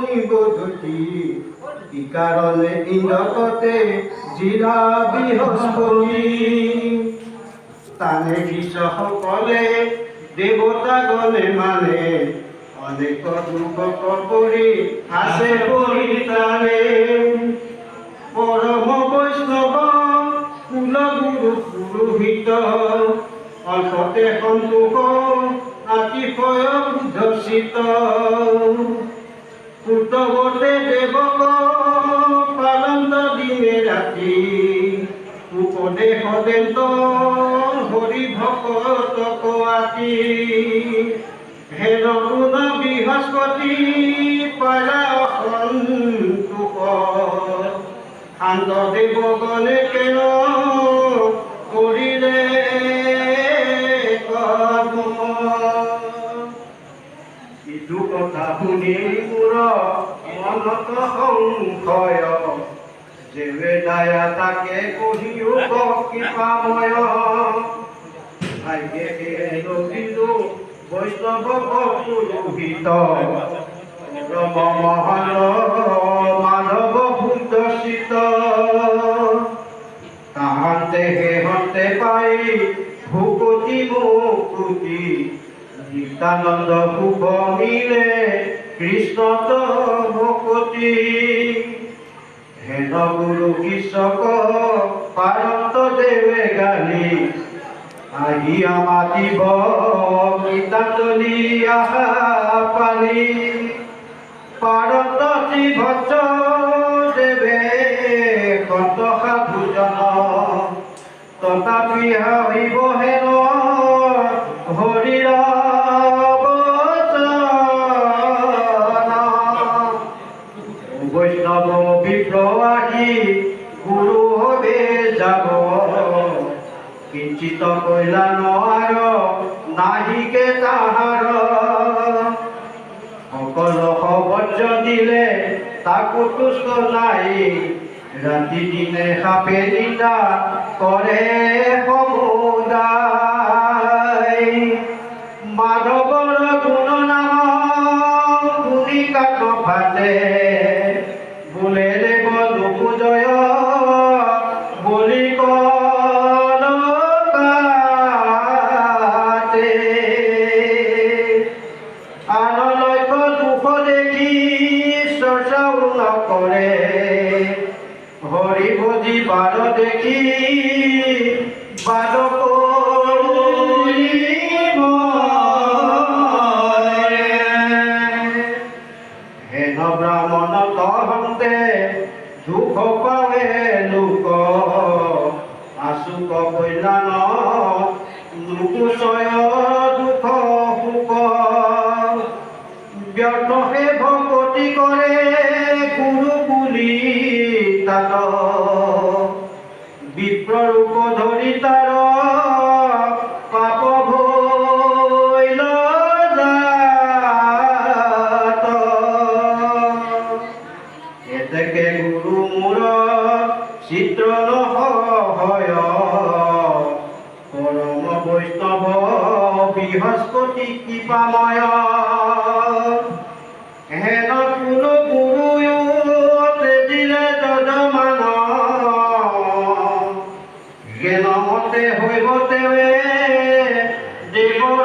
নিবধতি কি কারণে ইন্দ্রকতে জিরা বৃহস্পতি তানে সকলে দেবতা গণে মানে অনেক দুঃখ করি আসে পরিতানে পরম বৈষ্ণৱ কুলগুৰু পুৰোহিত অল্পতে সন্তোষ আতিশয় উদ্ধসিত পুত্ৰৱতে দেৱক পালন্ত দিনে ৰাতি উপদেশ দেন্ত হৰি ভকতক আতি হে নগুণ বৃহস্পতি পালা অসন্তোষ শান্ত দেৱগণে কেন কৰিলে ইটো কথা শুনি মোৰ মনত সংশয় যেবে দায়া তাকে কহিও কৃপাময় ভাগ্যে নদীলো বৈষ্ণৱ পুৰোহিত ৰম মহান মাধৱ সুদৰ্শিত তাহাতে হেহতে পাই ভূপতি মুকুতি নিত্যানন্দ শুভ মিলে কৃষ্ণত ভকতি হেন গুৰু কৃষক পাৰন্ত দেৱে গালি আহিয়া মাতিব গীতাঞ্জলি আহা পালি পাৰন্ত শ্ৰীভদ্ৰ দেৱে কন্ত সাধুজন তথাপি আহিব হেন হৰিৰ বৈষ্ণৱ বিপ্ৰ আহি গুৰু হবে যাব কিঞ্চিত কইলা নোৱাৰ নাহিকে তাহাৰ সকল বজ্ৰ দিলে তাকো তুষ্ট নাই ৰাতি দিনে সাপে নিন্দা কৰে সমুদায় মাধৱৰ গুণ নাম শুনি কাক ফাটে বোলে দেৱ লোকজয় বুলি কলকাতে আনলৈক দুখ দেখি চৰ্চাও নকৰে হৰি ভজি বাৰ দেখি বাদ হেন ব্ৰাহ্মণ তহন্তে দুখ পাৱে লোক আশুক কল্যাণ লোকচয় দুখ সুখ ব্যৰ্থ হে ভকতি কৰে গুৰু বুলি তাত বিপ্ৰৰূপ ধৰি তাৰ পাপ ভৈল জাত এতেকে গুৰু মোৰ চিত্ৰ নহয় পৰম বৈষ্ণৱ বৃহস্পতি কৃপাময় হেন কোনো গুৰু দিলে যজমান জ্ঞান মতে হৈব তেৱে দেৱৰ